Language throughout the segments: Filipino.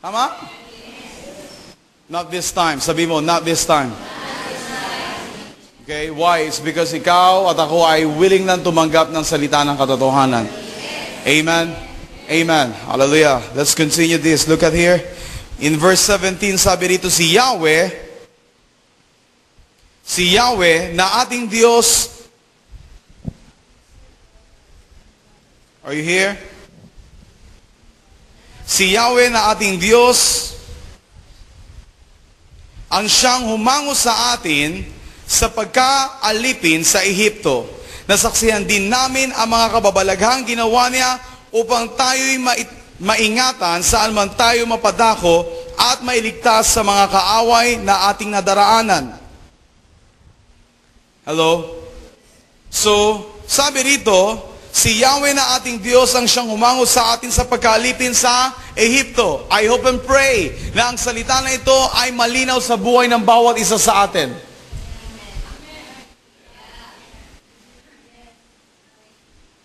Tama? Not this time. Sabi mo, not this time. Okay, why? It's because ikaw at ako ay willing nang tumanggap ng salita ng katotohanan. Amen? Amen. Hallelujah. Let's continue this. Look at here. In verse 17, sabi rito, si Yahweh na ating Diyos. Are you here? Si Yahweh na ating Diyos ang siyang humango sa atin sa pagkaalipin sa Ehipto. Nasaksihan din namin ang mga kababalaghang ginawa niya upang tayo'y maingatan saan man tayo mapadako at mailigtas sa mga kaaway na ating nadaraanan. Hello? So, sabi rito, si Yahweh na ating Diyos ang siyang humango sa atin sa pagkaalipin sa Ehipto. I hope and pray na ang salita na ito ay malinaw sa buhay ng bawat isa sa atin.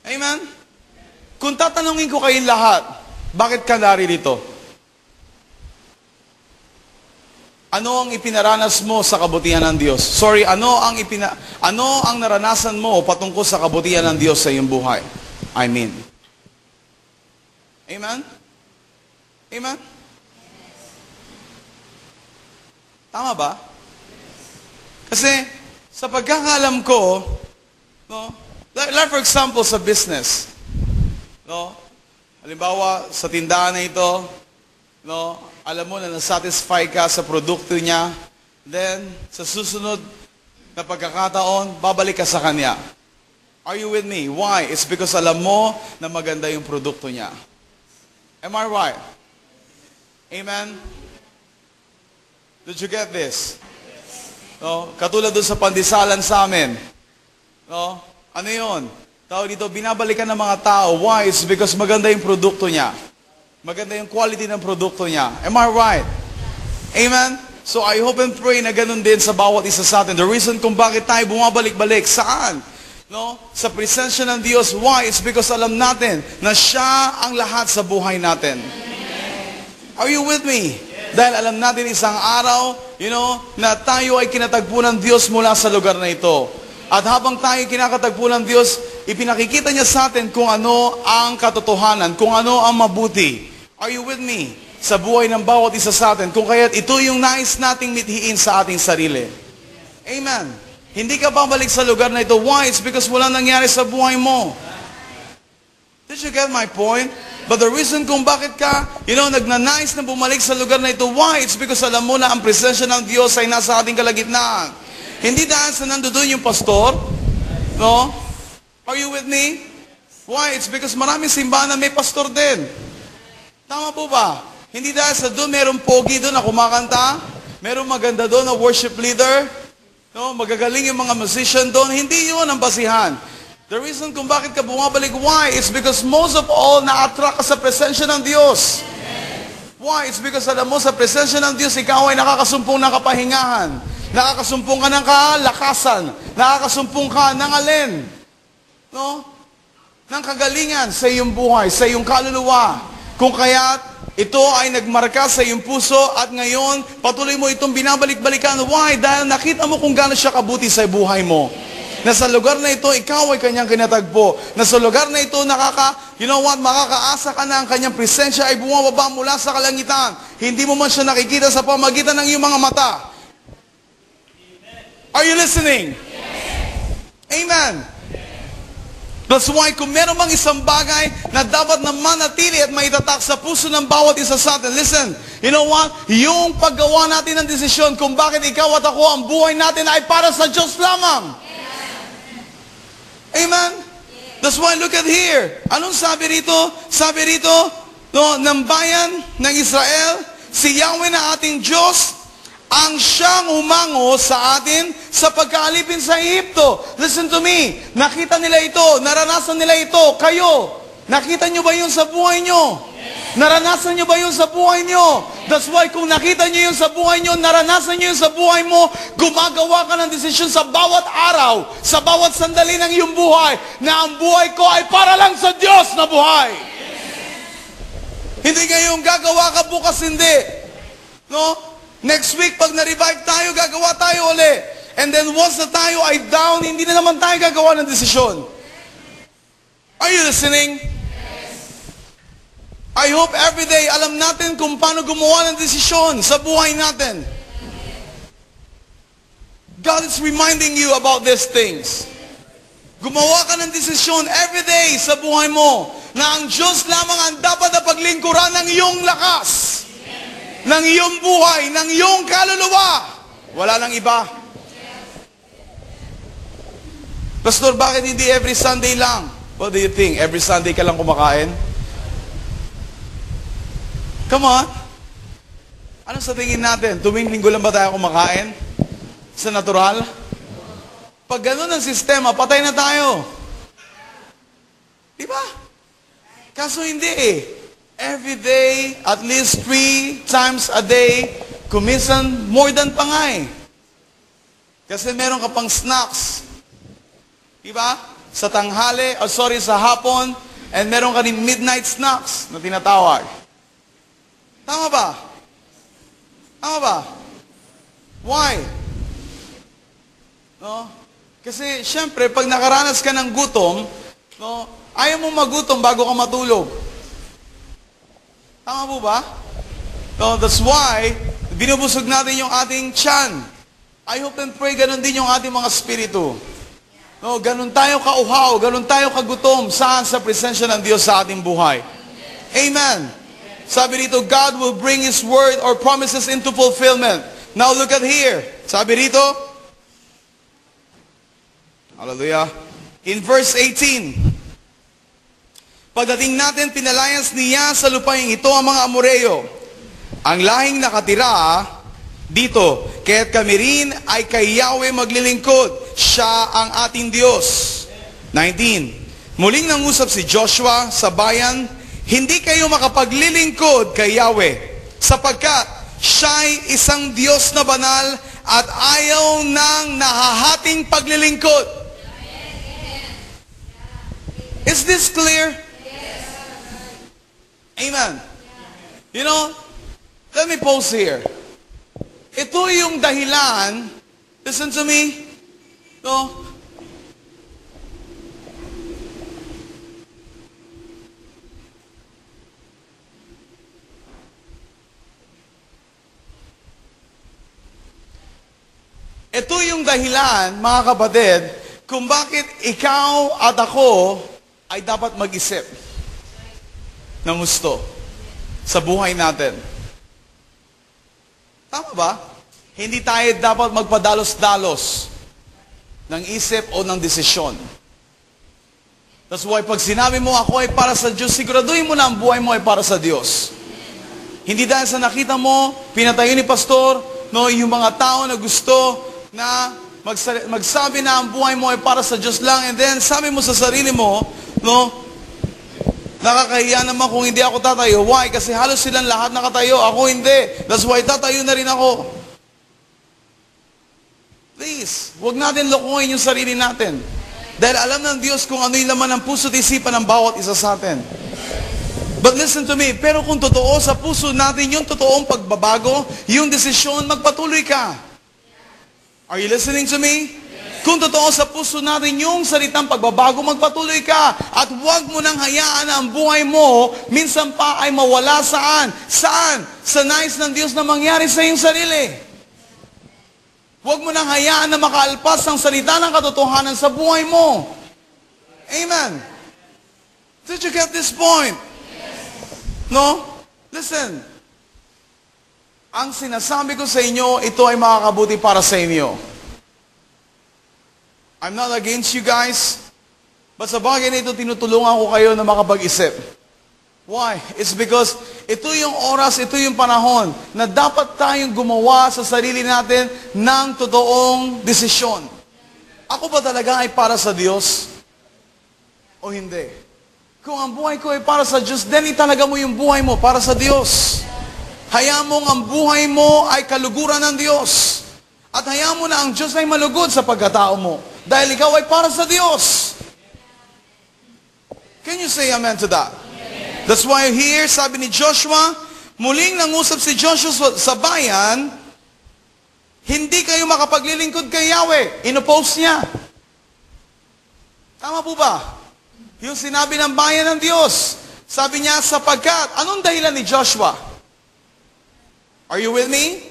Amen? Kung tatanungin ko kayong lahat, bakit ka naririto? Ano ang ipinaranas mo sa kabutihan ng Diyos? Sorry, ano ang naranasan mo patungkol sa kabutihan ng Diyos sa iyong buhay? I mean. Amen? Amen? Tama ba? Kasi, sa pagkakalam ko, no, like for example, sa business, no, halimbawa, sa tindahan na ito, no, alam mo na nasatisfy ka sa produkto niya, then, sa susunod na pagkakataon, babalik ka sa kanya. Are you with me? Why? It's because alam mo na maganda yung produkto niya. Am I right? Amen? Did you get this? No? Katulad doon sa pandisalan sa amin. No? Ano yun? Tawag dito, binabalikan ng mga tao. Why? It's because maganda yung produkto niya. Maganda yung quality ng produkto niya. Am I right? Amen? So I hope and pray na ganun din sa bawat isa sa atin. The reason kung bakit tayo bumabalik-balik, saan? No? Sa presensya ng Diyos. Why? It's because alam natin na siya ang lahat sa buhay natin. Are you with me? Dahil alam natin isang araw, na tayo ay kinatagpo ng Diyos mula sa lugar na ito. At habang tayo kinakatagpo ng Diyos, ipinakikita niya sa atin kung ano ang katotohanan, kung ano ang mabuti. Are you with me? Sa buhay ng bawat isa sa atin. Kung kaya't ito yung nais nating mithiin sa ating sarili. Amen. Hindi ka babalik sa lugar na ito. Why? It's because walang nangyari sa buhay mo. Did you get my point? But the reason kung bakit ka, nagnanais na bumalik sa lugar na ito, why? It's because alam mo na ang presensya ng Diyos ay nasa ating kalagitnaan. Hindi dahil sa nandoon yung pastor. No? Are you with me? Why? It's because maraming simbahan na may pastor din. Tama po ba? Hindi dahil sa doon merong pogi doon na kumakanta, merong maganda doon na worship leader, no? Magagaling yung mga musician doon. Hindi yun ang basihan. The reason kung bakit ka bumabalik, why? It's because most of all, na-attract ka sa presensya ng Diyos. Why? It's because alam mo, sa presensya ng Diyos, ikaw ay nakakasumpong ng kapahingahan. Nakakasumpong ka ng kalakasan. Nakakasumpong ka ng alin? No? Ng kagalingan sa iyong buhay, sa iyong kaluluwa. Kung kaya't ito ay nagmarka sa iyong puso at ngayon, patuloy mo itong binabalik-balikan. Why? Dahil nakita mo kung gaano siya kabuti sa buhay mo. Na sa lugar na ito, ikaw ay kanyang kinatagpo. Na sa lugar na ito, makakaasa ka na ang kanyang presensya ay bumababa mula sa kalangitan. Hindi mo man siya nakikita sa pamagitan ng iyong mga mata. Are you listening? Amen. That's why kung meron bang isang bagay na dapat na manatili at maitatak sa puso ng bawat isa sa atin, listen, you know what? Yung paggawa natin ng desisyon kung bakit ikaw at ako, ang buhay natin ay para sa Diyos lamang. Amen? That's why look at here. Anong sabi rito? Sabi rito, no, ng bayan ng Israel, si Yahweh na ating Diyos, ang siyang humango sa atin sa pagkaalipin sa Ehipto. Listen to me. Nakita nila ito. Naranasan nila ito. Kayo, nakita nyo ba yun sa buhay nyo? Yes. Naranasan nyo ba yun sa buhay nyo? That's why kung nakita nyo yun sa buhay nyo, naranasan nyo yun sa buhay mo, gumagawa ka ng desisyon sa bawat araw, sa bawat sandali ng iyong buhay, na ang buhay ko ay para lang sa Diyos na buhay. Yes. Hindi ngayon gagawa ka, bukas hindi. No? Next week, pag na-revive tayo, gagawa tayo uli. And then once na tayo ay down, hindi na naman tayo gagawa ng desisyon. Are you listening? I hope every day alam natin kung paano gumawa ng desisyon sa buhay natin. God is reminding you about these things. Gumawa ka ng desisyon every day sa buhay mo na ang Diyos lamang ang dapat na paglingkuran ng iyong lakas, ng iyong buhay, ng iyong kaluluwa. Wala lang iba. Pastor, bakit hindi every Sunday lang? What do you think? Every Sunday ka lang kumakain? Come on. Ano sa tingin natin? Tuwing linggo lang ba tayo kumakain? Sa natural? Pag ganun ang sistema, patay na tayo. Di ba? Kaso hindi eh. Every day, at least 3 times a day, kuminsan more than pa nga eh. Kasi meron ka pang snacks. Di ba? Sa tanghali, sa hapon, and meron ka rin midnight snacks na tinatawag. Tama ba? Tama ba? Why? No? Kasi, syempre, pag nakaranas ka ng gutom, no, ayaw mo magutom bago ka matulog. Tama po ba? No, that's why, binubusog natin yung ating tiyan. I hope and pray, ganun din yung ating mga spirito. No, ganun tayo kauhaw, ganun tayo kagutom. Saan? Sa presensya ng Diyos sa ating buhay. Amen. Sabi dito, God will bring His word or promises into fulfillment. Now look at here. Sabi dito, hallelujah. In verse 18, pagdating natin, pinalayas niya sa lupain ito ang mga Amoreyo, ang lahing nakatira dito. Kaya't kami rin ay kay Yahweh maglilingkod. Siya ang ating Diyos. 19, muling nangusap si Joshua sa bayan, hindi kayo makapaglilingkod kay Yahweh, sapagkat siya'y isang Diyos na banal at ayaw ng nahahating paglilingkod. Is this clear? Amen. You know, let me pause here. Ito yung dahilan, listen to me, no? Ito yung dahilan, mga kapatid, kung bakit ikaw at ako ay dapat mag-isip ng gusto sa buhay natin. Tama ba? Hindi tayo dapat magpadalos-dalos ng isip o ng desisyon. That's why pag sinabi mo ako ay para sa Diyos, siguraduhin mo na ang buhay mo ay para sa Diyos. Hindi dahil sa nakita mo, pinatayo ni pastor, no, yung mga tao na gusto na magsabi na ang buhay mo ay para sa Diyos lang, and then sabi mo sa sarili mo, no, nakakahiya naman kung hindi ako tatayo. Why? Kasi halos silang lahat nakatayo. Ako hindi. That's why tatayo na rin ako. Please, huwag natin lokohin yung sarili natin. Dahil alam ng Diyos kung ano yung laman ng puso at isipan ng bawat isa sa atin. But listen to me, pero kung totoo sa puso natin yung totoong pagbabago, yung desisyon, magpatuloy ka. Are you listening to me? Kung totoo sa puso natin yung salitang pagbabago, magpatuloy ka. At huwag mo nang hayaan na ang buhay mo, minsan pa ay mawala saan? Saan? Sa nais ng Diyos na mangyari sa iyong sarili. Huwag mo nang hayaan na makaalpas ang salita ng katotohanan sa buhay mo. Amen. Did you get this point? No? Listen. Ang sinasabi ko sa inyo, ito ay makakabuti para sa inyo. I'm not against you guys, but sa bagay na ito, tinutulungan ko kayo na makapag-isip. Why? It's because ito yung oras, ito yung panahon na dapat tayong gumawa sa sarili natin ng totoong desisyon. Ako ba talaga ay para sa Diyos? O hindi? Kung ang buhay ko ay para sa Diyos, then italaga mo yung buhay mo para sa Diyos. Hayaan mong ang buhay mo ay kaluguran ng Diyos. At hayaan mo na ang Diyos ay malugod sa pagkatao mo. Dahil ikaw ay para sa Diyos. Can you say amen to that? That's why here, sabi ni Joshua, muling nangusap si Joshua sa bayan, hindi kayo makapaglilingkod kay Yahweh. Inoppose niya. Tama po ba? Yung sinabi ng bayan ng Diyos. Sabi niya, sapagkat, anong dahilan ni Joshua? Are you with me?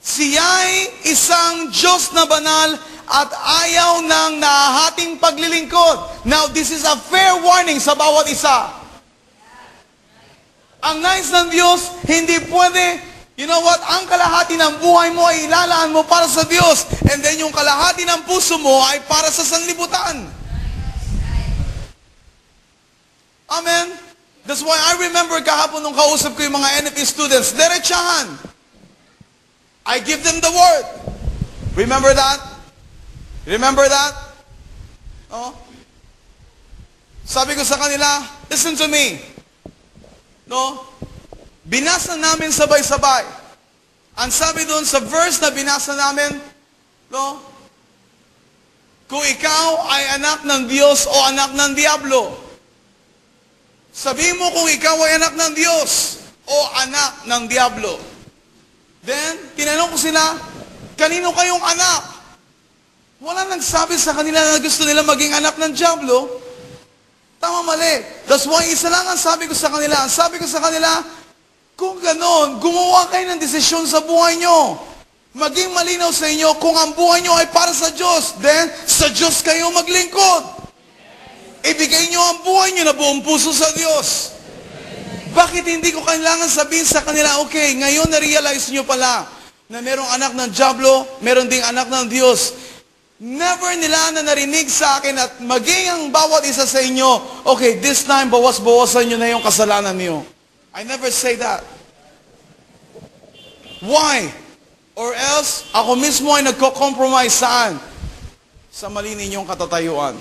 Siya'y isang Diyos na banal at ayaw ng nahahating paglilingkod. Now, this is a fair warning sa bawat isa. Ang nais ng Diyos, hindi pwede, you know what, ang kalahati ng buhay mo ay ilalaan mo para sa Diyos. And then yung kalahati ng puso mo ay para sa sanlibutan. Amen? That's why I remember kahapon nung kausap ko yung mga NFP students, diretsahan. I give them the word. Remember that? Remember that? Oh? Sabi ko sa kanila, listen to me. No? Binasa namin sabay-sabay. Ang sabi doon sa verse na binasa namin, no? Kung ikaw ay anak ng Diyos o anak ng Diablo, sabihin mo kung ikaw ay anak ng Diyos o anak ng Diablo. Then, tinanong ko sila, kanino kayong anak? Wala nagsabi sa kanila na gusto nila maging anak ng Diablo. Tama, mali. That's why isa lang ang sabi ko sa kanila. Ang sabi ko sa kanila, kung ganon, gumawa kayo ng desisyon sa buhay nyo. Maging malinaw sa inyo kung ang buhay nyo ay para sa Diyos. Then, sa Diyos kayo maglingkod. Ibigay nyo ang buhay nyo na buong puso sa Diyos. Bakit hindi ko kailangan sabihin sa kanila, okay, ngayon na-realize nyo pala na merong anak ng Diablo, meron ding anak ng Diyos. Never nila na narinig sa akin at maging ang bawat isa sa inyo, okay, this time bawas-bawasan nyo na yung kasalanan niyo. I never say that. Why? Or else, ako mismo ay nagko-compromise saan? Sa mali ninyong katatayuan.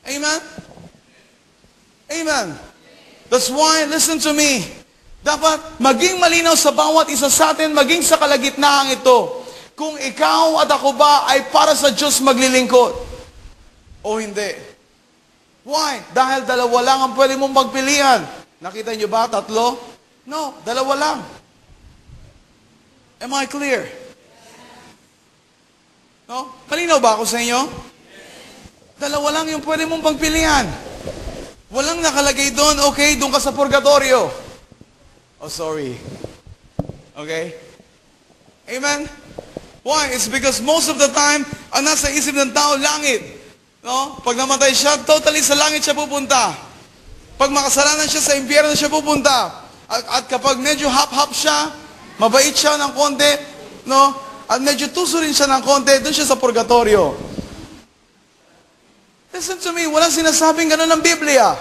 Amen? Amen. That's why, listen to me. Dapat maging malinaw sa bawat isa sa atin, maging sa kalagitnaan ito. Kung ikaw at ako ba ay para sa Diyos maglilingkod o hindi. Why? Dahil dalawa lang ang pwede mong magpilian. Nakita nyo ba? Tatlo? No, dalawa lang. Am I clear? No? Malinaw ba ako sa inyo? Dalawa lang yung pwede mong pagpilian. Walang nakalagay doon, okay, doon ka sa purgatorio. Oh, sorry. Okay? Amen? Why? It's because most of the time, ang nasa isip ng tao, langit. No? Pag namatay siya, totally sa langit siya pupunta. Pag makasalanan siya, sa impyerno siya pupunta. At kapag medyo hap-hap siya, mabait siya ng konti, no? At medyo tuso rin siya ng konti, doon siya sa purgatorio. Listen to me, walang sinasabing gano'n ng Biblia.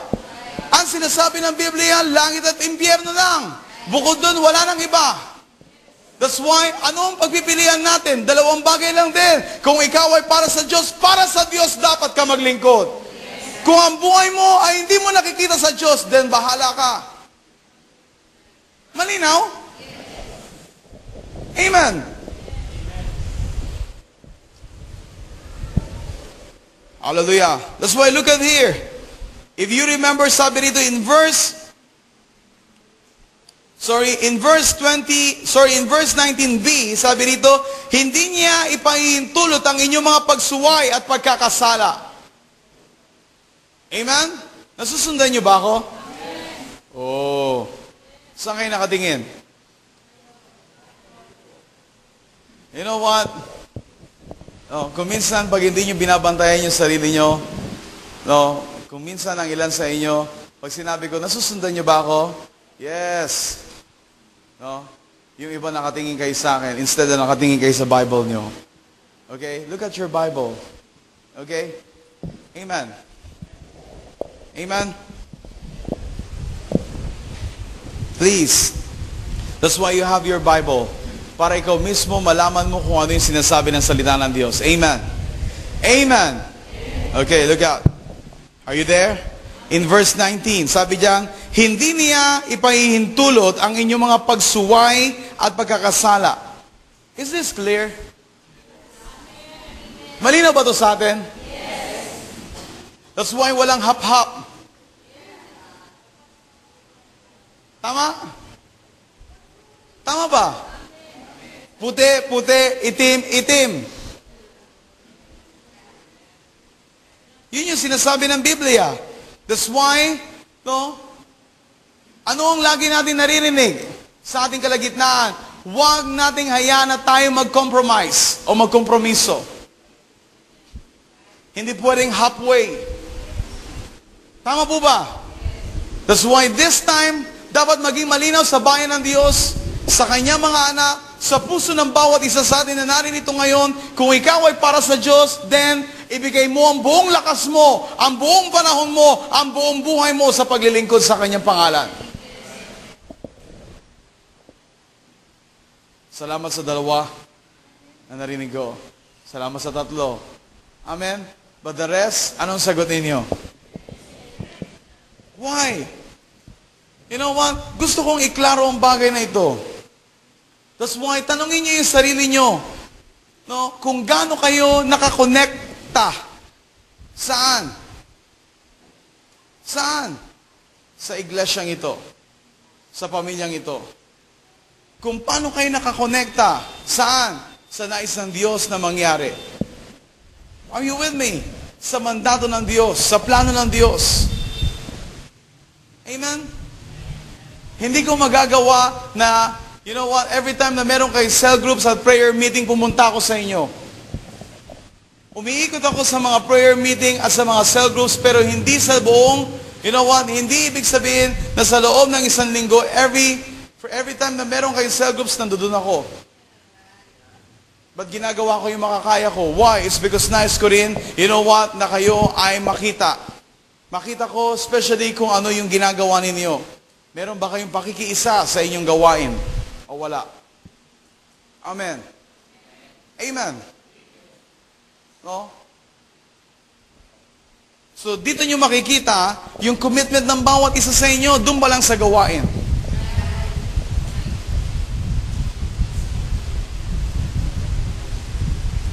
Ang sinasabi ng Biblia, langit at impyerno lang. Bukod doon, wala nang iba. That's why, ano ang pagpipilian natin? Dalawang bagay lang din. Kung ikaw ay para sa Diyos dapat ka maglingkod. Kung ang buhay mo ay hindi mo nakikita sa Diyos, then bahala ka. Malinaw? Amen. Hallelujah. That's why look at here. If you remember, sabi rito in verse 19b, sabi rito, hindi niya ipahihintulot ang inyong mga pagsuway at pagkakasala. Amen? Nasusundan niyo ba ako? Oh. Saan kayo nakatingin? You know what? Oh, kung minsan, pag hindi niyo binabantayan yung sarili niyo, no, kung minsan ang ilan sa inyo, pag sinabi ko, nasusundan niyo ba ako? Yes. No? Yung iba nakatingin kayo sa akin, instead na nakatingin kayo sa Bible niyo. Okay? Look at your Bible. Okay? Amen. Amen? Please. That's why you have your Bible. Para ikaw mismo malaman mo kung ano yung sinasabi ng salita ng Diyos. Amen. Amen. Okay, look out. Are you there? In verse 19, sabi diyan, hindi niya ipahihintulot ang inyong mga pagsuway at pagkakasala. Is this clear? Malinaw ba ito sa atin? Yes. That's why walang hap-hap. Tama? Tama ba? Puti, puti, itim, itim. Yun yung sinasabi ng Biblia. That's why, no? Ano ang lagi natin naririnig sa ating kalagitnaan? Huwag nating hayaan na tayo mag-compromise o magkompromiso. Hindi pwedeng halfway. Tama po ba? That's why this time, dapat maging malinaw sa bayan ng Diyos, sa kanyang mga anak, sa puso ng bawat isa sa atin na narinito ngayon, kung ikaw ay para sa Diyos, then ibigay mo ang buong lakas mo, ang buong panahon mo, ang buong buhay mo sa paglilingkod sa kanyang pangalan. Salamat sa dalawa na narinig ko. Salamat sa tatlo. Amen? But the rest, anong sagot ninyo? Why? You know what? Gusto kong iklaro ang bagay na ito. That's why, tanongin niyo yung sarili niyo. No? Kung gaano kayo nakakonekta. Saan? Saan? Sa iglesyang ito. Sa pamilyang ito. Kung paano kayo nakakonekta. Saan? Sa nais ng Diyos na mangyari. Are you with me? Sa mandato ng Diyos. Sa plano ng Diyos. Amen? Hindi ko magagawa na, you know what, every time na meron kayo cell groups at prayer meeting, pumunta ako sa inyo. Umiikot ako sa mga prayer meeting at sa mga cell groups, pero hindi sa buong, you know what, hindi ibig sabihin na sa loob ng isang linggo, for every time na meron kayong cell groups, nandoon ako. But ginagawa ko yung makakaya ko. Why? It's because nais ko rin, you know what, na kayo ay makita. Makita ko, especially kung ano yung ginagawa ninyo. Meron ba kayong pakikiisa sa inyong gawain? O wala? Amen. Amen. No? So, dito nyo makikita yung commitment ng bawat isa sa inyo, doon pa lang sa gawain.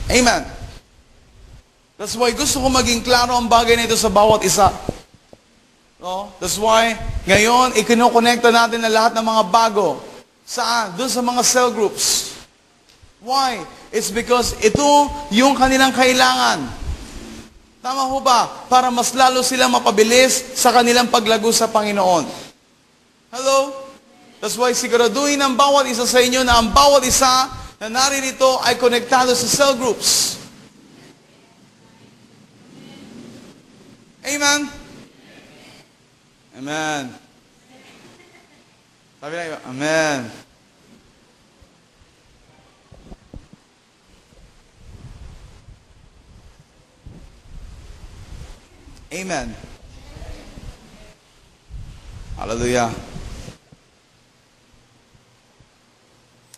Amen. That's why gusto ko maging klaro ang bagay na ito sa bawat isa. No? That's why, ngayon, ikinokonekta natin na lahat ng mga bago. Saan? Doon sa mga cell groups. Why? It's because ito yung kanilang kailangan. Tama ho ba? Para mas lalo silang mapabilis sa kanilang paglago sa Panginoon. Hello? That's why siguraduhin ng bawat isa sa inyo na ang bawat isa na naririto ay konektado sa cell groups. Amen? Amen. Sabi na yun, Amen. Amen. Hallelujah.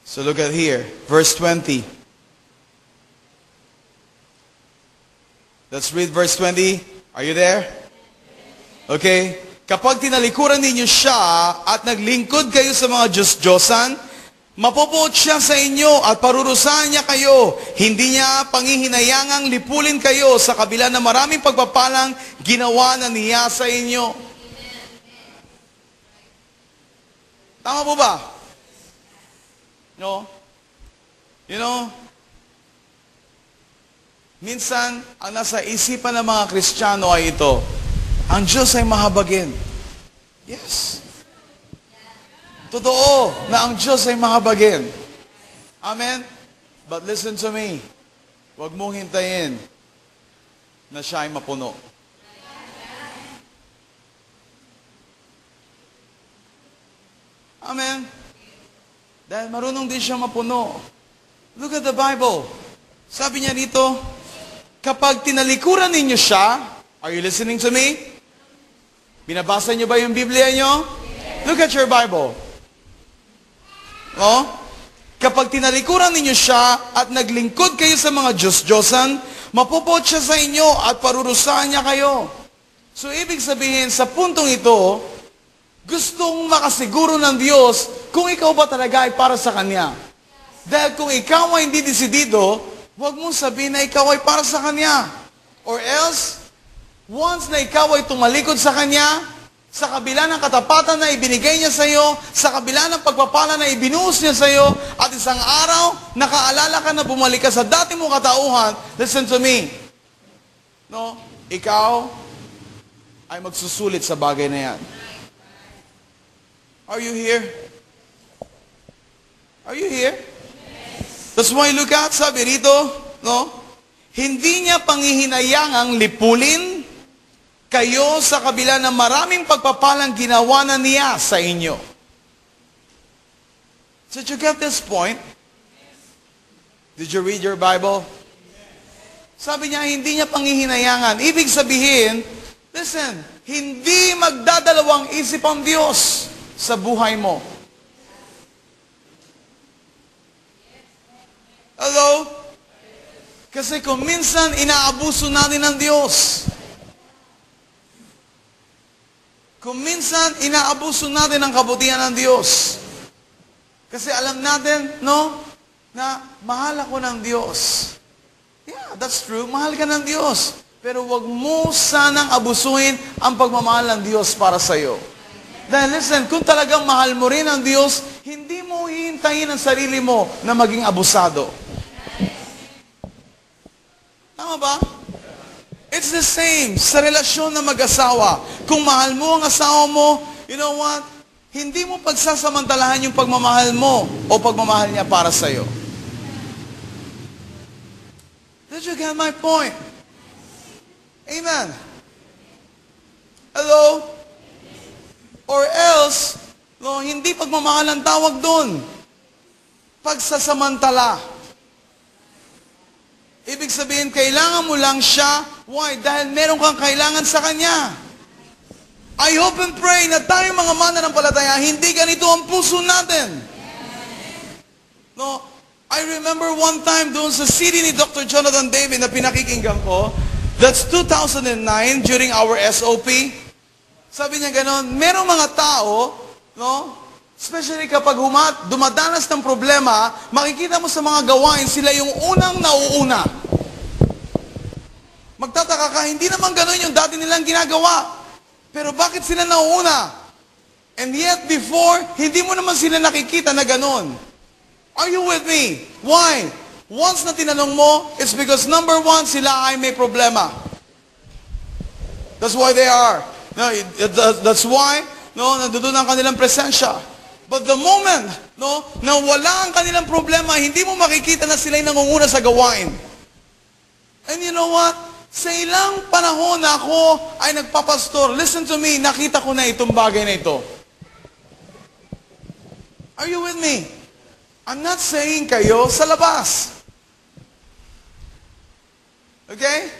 So look at here, verse 20. Let's read verse 20. Are you there? Okay. Kapag tinalikuran ninyo siya at naglingkod kayo sa mga Diyos-Diyosan, mapopoot siya sa inyo at parurusahan niya kayo. Hindi niya panghihinayangang lipulin kayo sa kabila ng maraming pagpapalang ginawa na niya sa inyo. Tama po ba? No? You know, minsan, ang nasa isipan ng mga Kristiyano ay ito, ang Diyos ay mahabagin. Yes. Totoo na ang Diyos ay mahabagin. Amen? But listen to me. Huwag mong hintayin na siya ay mapuno. Amen? Dahil marunong din siya mapuno. Look at the Bible. Sabi niya dito, kapag tinalikuran ninyo siya, are you listening to me? Binabasa niyo ba yung Biblia niyo? Look at your Bible. Oh? Kapag tinalikuran ninyo siya at naglingkod kayo sa mga Diyos-Diyosan, mapupot siya sa inyo at parurusahan niya kayo. So, ibig sabihin, sa puntong ito, gustong makasiguro ng Diyos kung ikaw ba talaga ay para sa Kanya. Dahil kung ikaw ay hindi desidido, huwag mong sabihin na ikaw ay para sa Kanya. Or else, once na ikaw ay tumalikod sa Kanya, sa kabila ng katapatan na ibinigay niya sa iyo, sa kabila ng pagpapala na ibinuhos niya sa iyo, at isang araw, nakaalala ka na bumalik ka sa dati mong katauhan, listen to me. No? Ikaw ay magsusulit sa bagay na yan. Are you here? Are you here? That's why look at, sabi rito, no? Hindi niya pangihinayangang lipulin kayo sa kabila ng maraming pagpapalang ginawa na niya sa inyo. So did you get this point? Did you read your Bible? Sabi niya, hindi niya pangihinayangan. Ibig sabihin, listen, hindi magdadalawang isip ang Diyos sa buhay mo. Hello? Kasi kung minsan, inaabuso natin ng Diyos. Kung minsan, inaabuso natin ang kabutihan ng Diyos. Kasi alam natin, no, na mahal ako ng Diyos. Yeah, that's true. Mahal ka ng Diyos. Pero wag mo sanang abusuhin ang pagmamahal ng Diyos para sa iyo. Dahil listen, kung talagang mahal mo rin ang Diyos, hindi mo hihintayin ang sarili mo na maging abusado. Tama ba? It's the same sa relasyon ng mag-asawa. Kung mahal mo ang asawa mo, you know what? Hindi mo pagsasamantalahan yung pagmamahal mo o pagmamahal niya para sa iyo. Did you get my point? Amen. Hello? Or else, no, hindi pagmamahal ang tawag doon. Pagsasamantala. Ibig sabihin, kailangan mo lang siya. Why? Dahil meron kang kailangan sa Kanya. I hope and pray na tayo mga mananampalataya, hindi ganito ang puso natin. No, I remember one time doon sa CD ni Dr. Jonathan David na pinakikinggan ko, that's 2009 during our SOP. Sabi niya ganon, merong mga tao, no, especially kapag dumadanas ng problema, makikita mo sa mga gawain, sila yung unang nauuna. Magtataka ka, hindi naman ganon yung dati nilang ginagawa. Pero bakit sila nauuna? And yet before, hindi mo naman sila nakikita na ganon. Are you with me? Why? Once na tinanong mo, it's because number one, sila ay may problema. That's why they are. No, that's why, no, nandoon ang kanilang presensya. But the moment, no, na wala ang kanilang problema, hindi mo makikita na sila'y nangunguna sa gawain. And you know what? Sa ilang panahon na ako ay nagpapastor, listen to me, nakita ko na itong bagay na ito. Are you with me? I'm not saying kayo sa labas. Okay?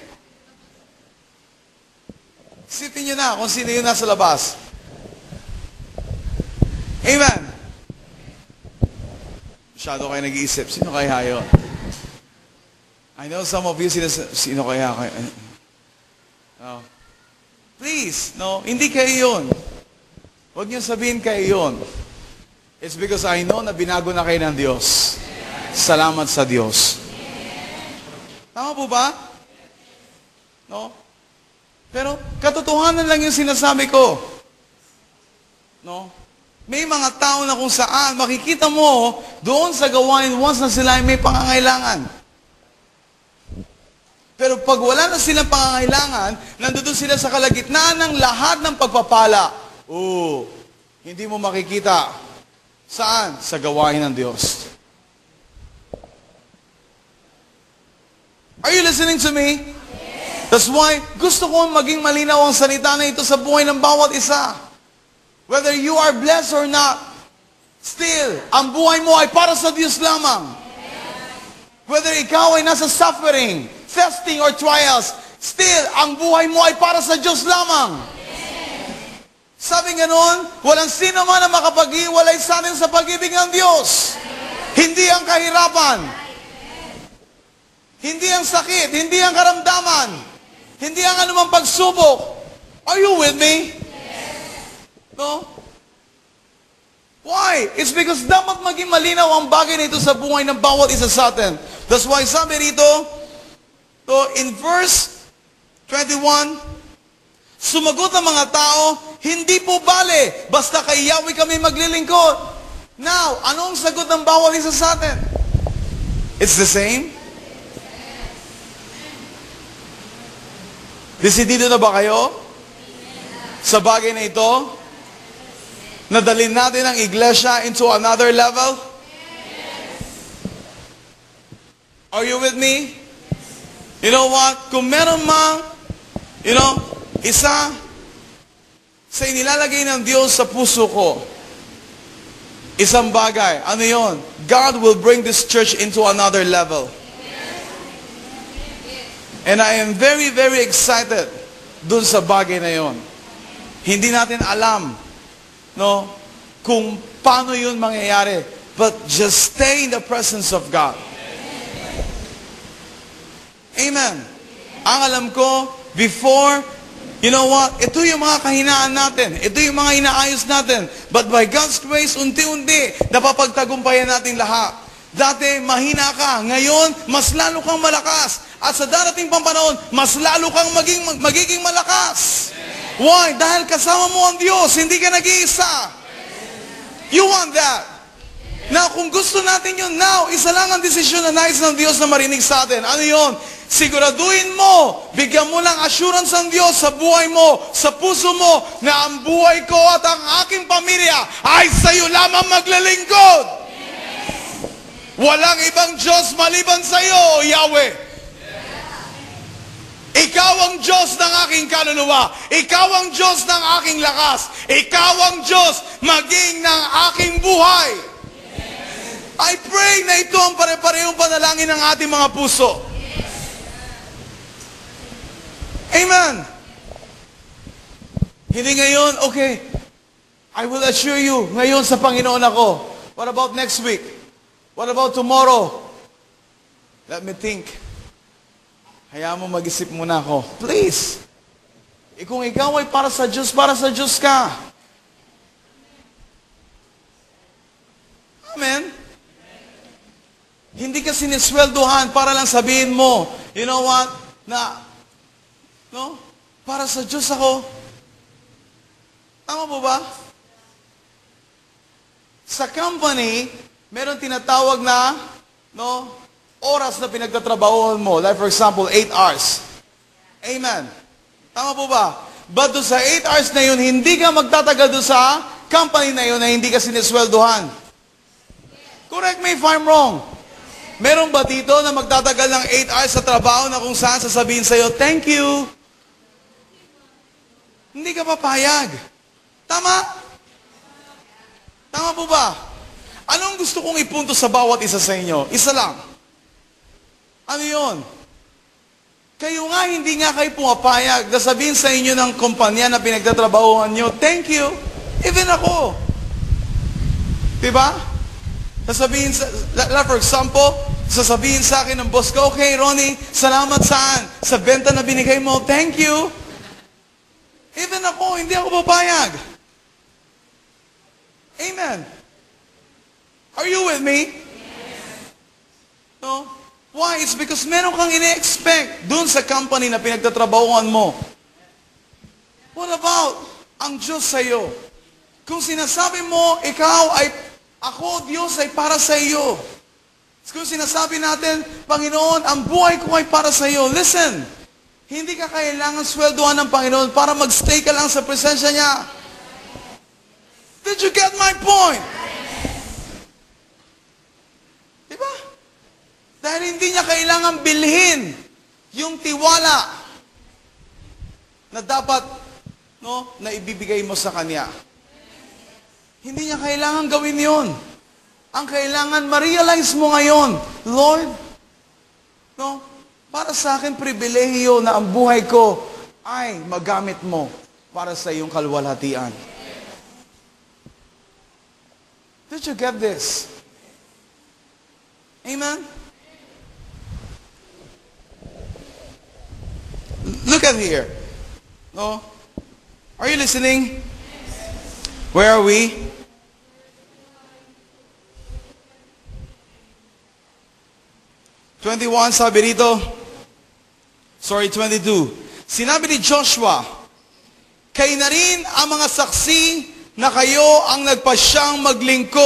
Isipin nyo na kung sino yun nasa labas. Amen. Masyado kayo nag-iisip. Sino kaya yun? I know some of you, sino kaya kayo? No. Please, no, hindi kayo yun. Huwag niyo sabihin kayo yun. It's because I know na binago na kayo ng Diyos. Salamat sa Diyos. Tama po ba? No? Pero katotohanan lang yung sinasabi ko. No? May mga tao na kung saan makikita mo doon sa gawain once na sila ay may pangangailangan. Pero pag wala na silang pangangailangan, nandoon sila sa kalagitnaan ng lahat ng pagpapala. Hindi mo makikita. Saan? Sa gawain ng Diyos. Are you listening to me? That's why gusto ko maging malinaw ang salita na ito sa buhay ng bawat isa. Whether you are blessed or not, still, ang buhay mo ay para sa Diyos lamang. Whether ikaw ay nasa suffering, testing, or trials, still, ang buhay mo ay para sa Diyos lamang. Sabi nga nun, walang sino man na makapag-iwalay sa atin sa pag-ibig ng Diyos. Hindi ang kahirapan. Hindi ang sakit. Hindi ang karamdaman. Hindi ang anumang pagsubok. Are you with me? No? Why? It's because dapat maging malinaw ang bagay na ito sa buhay ng bawat isa sa atin. That's why sabi rito, so in verse 21, sumagot ang mga tao, Hindi po bale, basta kay Yahweh kami maglilingkod. Now, anong sagot ng bawat isa sa atin? It's the same? Desidido na ba kayo? Sa bagay na ito? Nadalhin natin ang iglesia into another level? Are you with me? You know what? Kung meron mang, isa sa inilalagay ng Diyos sa puso ko, isang bagay, ano yon? God will bring this church into another level. And I am very, very excited dun sa bagay na yon. Hindi natin alam, kung paano yun mangyayari. But just stay in the presence of God. Amen. Ang alam ko, before, you know what? Ito yung mga kahinaan natin. Ito yung mga inaayos natin. But by God's grace, unti-unti, napapagtagumpayan natin lahat. Dati, mahina ka. Ngayon, mas lalo kang malakas. At sa darating pang panahon, mas lalo kang magiging malakas. Why? Dahil kasama mo ang Diyos. Hindi ka nag-iisa. You want that. Now, kung gusto natin yun, now, isa lang ang desisyon na nais ng Diyos na marinig sa atin. Ano yun? Siguraduhin mo, bigyan mo ng assurance ang Diyos sa buhay mo, sa puso mo, na ang buhay ko at ang aking pamilya ay sa iyo lamang maglilingkod. Walang ibang Diyos maliban sa iyo, Yahweh. Ikaw ang Diyos ng aking kaluluwa. Ikaw ang Diyos ng aking lakas. Ikaw ang Diyos maging ng aking buhay. I pray na ito ang pare-parehong panalangin ng ating mga puso. Amen. Hindi ngayon, okay, I will assure you, ngayon sa Panginoon ako. What about next week? What about tomorrow? Let me think. Hayaan mo mag-isip muna ako. Please. Kung ikaw ay para sa Diyos ka. Amen. Hindi ka sinisweldohan para lang sabihin mo, you know what, para sa Diyos ako. Tama po ba? Sa company, meron tinatawag na, oras na pinagtatrabahoan mo. Like for example, 8 hours. Amen. Tama po ba? But doon sa 8 hours na yun, hindi ka magtatagal doon sa company na yun na hindi ka sinisweldohan. Correct me if I'm wrong. Meron ba dito na magtatagal ng 8 hours sa trabaho na kung saan sasabihin sa'yo, thank you? Hindi ka papayag. Tama? Tama po ba? Anong gusto kong ipunto sa bawat isa sa inyo? Isa lang. Ano yun? Kayo nga, hindi nga kayo pumapayag na sabihin sa inyo ng kumpanya na pinagtatrabahoan nyo, thank you. Even ako. Diba? Sasabihin, for example, sasabihin sa akin ng boss ko, okay, Ronnie, salamat saan? Sa benta na binigay mo, thank you. Even ako, hindi ako papayag. Amen. Are you with me? Yes. No? Why? It's because meron kang ine-expect dun sa company na pinagtatrabahuan mo. What about ang Diyos sa'yo? Kung sinasabi mo, ako, Diyos ay para sa iyo. Kung sinasabi natin, Panginoon, ang buhay ko ay para sa iyo. Listen, hindi ka kailangan sweldohan ng Panginoon para magstay ka lang sa presensya niya. Did you get my point? Diba? Dahil hindi niya kailangan bilhin yung tiwala na dapat na ibibigay mo sa Kanya. Hindi niya kailangan gawin yon. Ang kailangan, ma-realize mo ngayon, Lord, para sa akin, pribilehiyo na ang buhay ko ay magamit mo para sa iyong kalwalhatian. Did you get this? Amen? Look at here. Are you listening? Where are we? Sabi rito, 22. Sinabi ni Joshua, kayo na rin ang mga saksi na kayo ang nagpasyang maglingkod